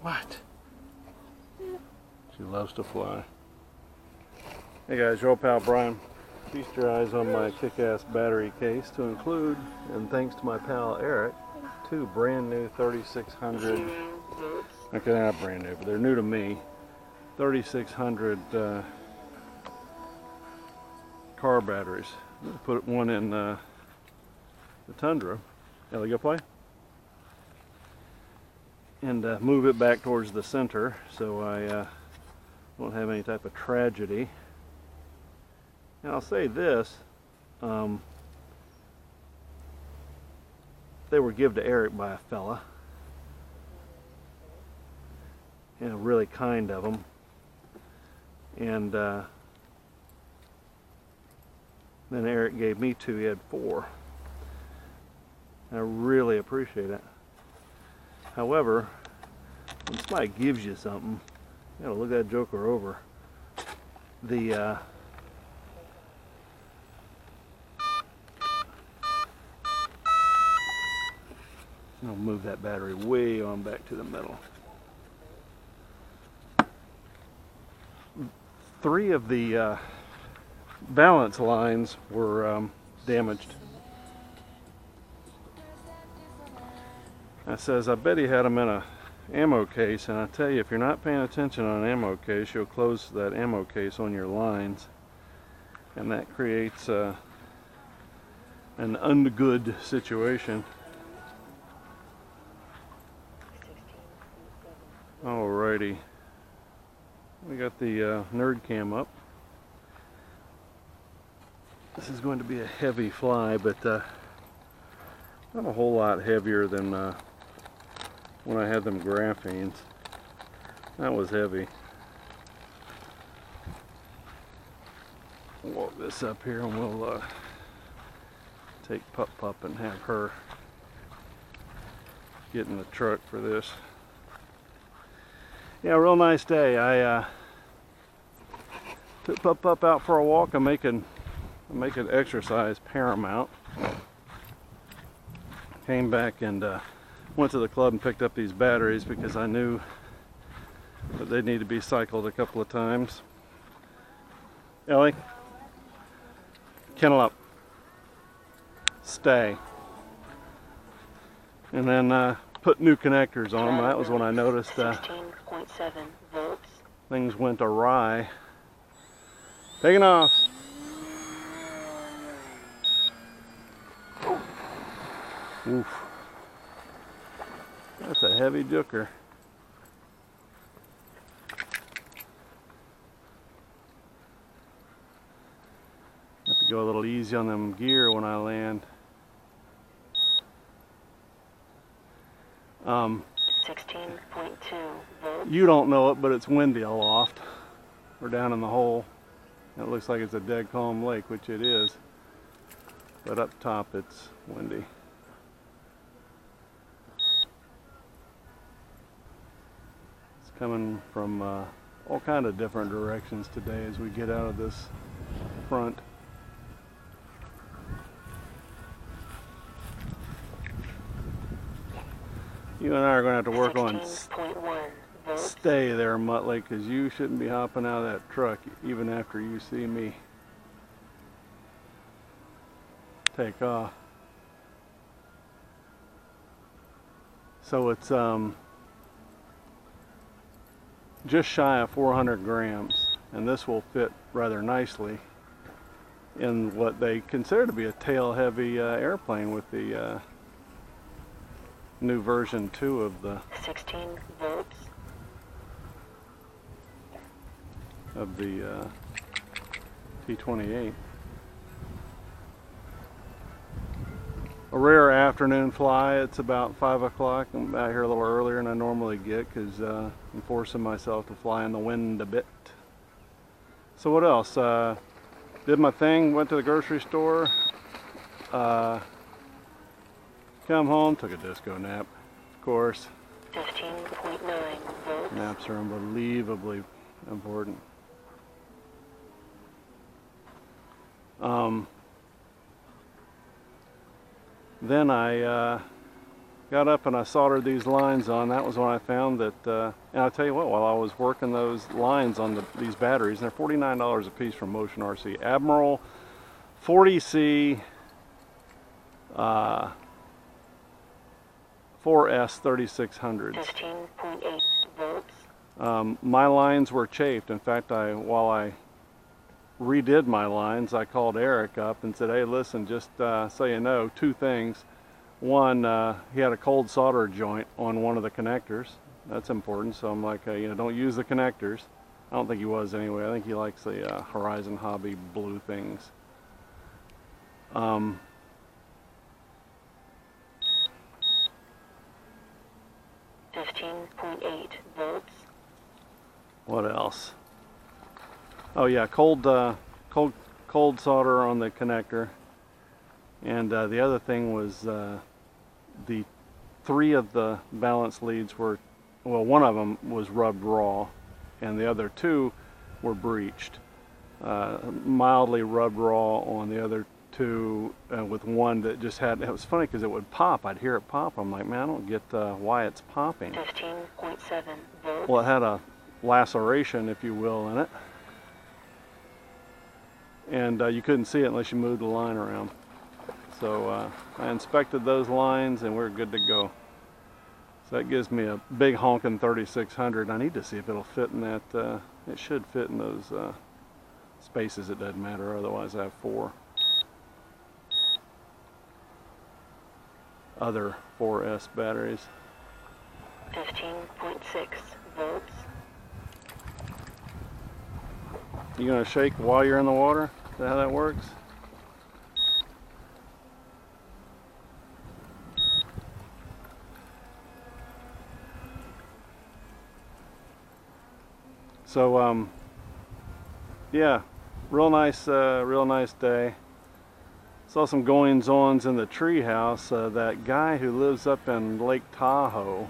What? She loves to fly. Hey guys, your old pal Brian. Feast your eyes on my kick-ass battery case to include, and thanks to my pal Eric, 2 brand new 3600, okay, they're not brand new, but they're new to me, 3600 car batteries. Put one in the Tundra. Ellie, go play. And move it back towards the center so I won't have any type of tragedy. And I'll say this, they were given to Eric by a fella, and really kind of him, and then Eric gave me 2, he had 4. I really appreciate it. However, when somebody gives you something, you gotta look that joker over. I'll move that battery way on back to the middle. 3 of the balance lines were damaged. I says, I bet he had them in a ammo case, and I tell you, if you're not paying attention on an ammo case, you'll close that ammo case on your lines, and that creates an ungood situation. Alrighty, we got the nerd cam up. This is going to be a heavy fly, but not a whole lot heavier than when I had them graphenes. That was heavy. Walk this up here and we'll take Pup and have her get in the truck for this. Yeah, real nice day. I took Pup out for a walk. I'm making exercise paramount. Came back and went to the club and picked up these batteries because I knew that they need to be cycled a couple of times. Ellie, kennel up. Stay. And then put new connectors on them. That was when I noticed 16.7 volts. Things went awry. Taking off. Oof. That's a heavy jooker. Have to go a little easy on them gear when I land. 16.2 volts. You don't know it, but it's windy aloft. We're down in the hole. It looks like it's a dead calm lake, which it is. But up top it's windy. It's coming from all kind of different directions today as we get out of this front. You and I are going to have to work on stay there, Muttley, because you shouldn't be hopping out of that truck even after you see me take off. So it's just shy of 400 grams, and this will fit rather nicely in what they consider to be a tail-heavy airplane with the new version 2 of the 16 volts of the T-28. A rare afternoon fly. It's about 5 o'clock. I'm out here a little earlier than I normally get because I'm forcing myself to fly in the wind a bit. So what else? Did my thing, went to the grocery store, come home, took a disco nap, of course. 15.9 volts. Naps are unbelievably important. Then I got up and I soldered these lines on. That was when I found that, and I'll tell you what, while I was working those lines on these batteries, and they're $49 a piece from Motion RC. Admiral 40C 4S 3600s. 15.8 volts. My lines were chafed. In fact, while I redid my lines, I called Eric up and said, hey, listen, just so you know, two things. One, he had a cold solder joint on one of the connectors. That's important. So I'm like, you know, don't use the connectors. I don't think he was anyway. I think he likes the Horizon Hobby blue things. 15.8 volts. What else? Oh yeah, cold solder on the connector. And the other thing was the 3 of the balance leads were, well, one of them was rubbed raw, and the other 2 were breached. Mildly rubbed raw on the other 2, with one that just had, it was funny because it would pop. I'd hear it pop. I'm like, man, I don't get why it's popping. 15.7 volts. Well, it had a laceration, if you will, in it. And you couldn't see it unless you moved the line around. So I inspected those lines and we're good to go. So that gives me a big honking 3600. I need to see if it'll fit in that, it should fit in those spaces. It doesn't matter, otherwise I have 4 other 4S batteries. 15.6 volts. You gonna shake while you're in the water? Is that how that works? So yeah, real nice day. Saw some goings-ons in the treehouse. That guy who lives up in Lake Tahoe,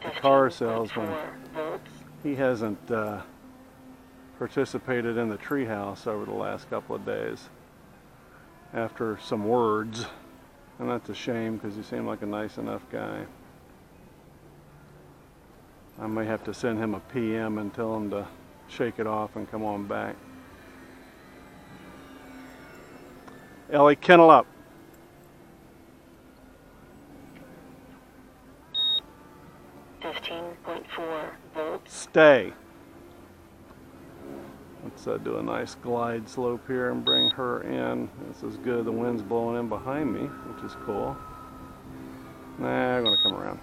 the car salesman, he hasn't participated in the treehouse over the last couple of days after some words, and that's a shame because he seemed like a nice enough guy. I may have to send him a PM and tell him to shake it off and come on back. Ellie, kennel up. .4 volts. Stay. Let's do a nice glide slope here and bring her in. This is good. The wind's blowing in behind me, which is cool. Nah, I'm going to come around.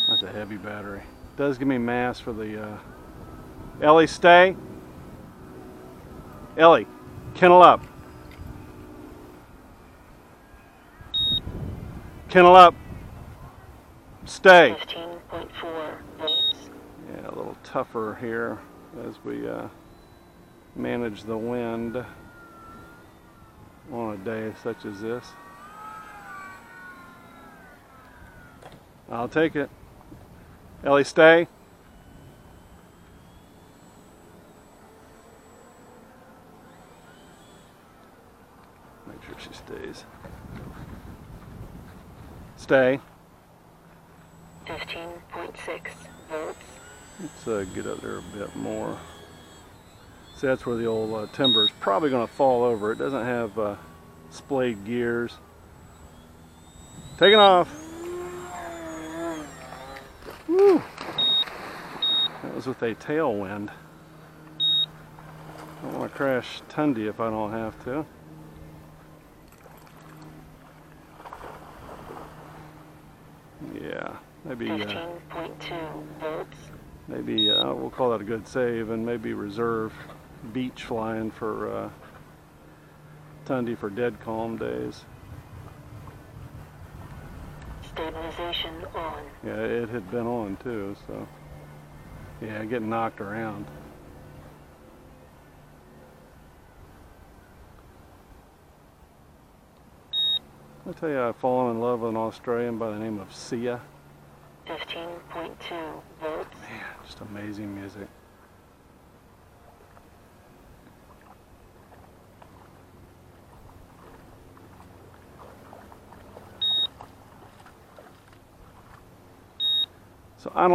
That's a heavy battery. It does give me mass for the... Ellie, stay. Ellie, kennel up. Kennel up. Stay. 15.4 volts. Yeah, a little tougher here as we manage the wind on a day such as this. I'll take it. Ellie, stay. Make sure she stays. Stay. 15.6 volts. Let's get up there a bit more. See, that's where the old timber is probably going to fall over. It doesn't have splayed gears. Taking off. Woo! That was with a tailwind. I don't want to crash Tundy if I don't have to. Yeah, maybe 15.2 volts. Maybe we'll call that a good save, and maybe reserve beach flying for Tundy for dead calm days. Stabilization on. Yeah, it had been on too, so yeah, getting knocked around. I'll tell you, I've fallen in love with an Australian by the name of Sia. 15.2 volts. Man, just amazing music. So I don't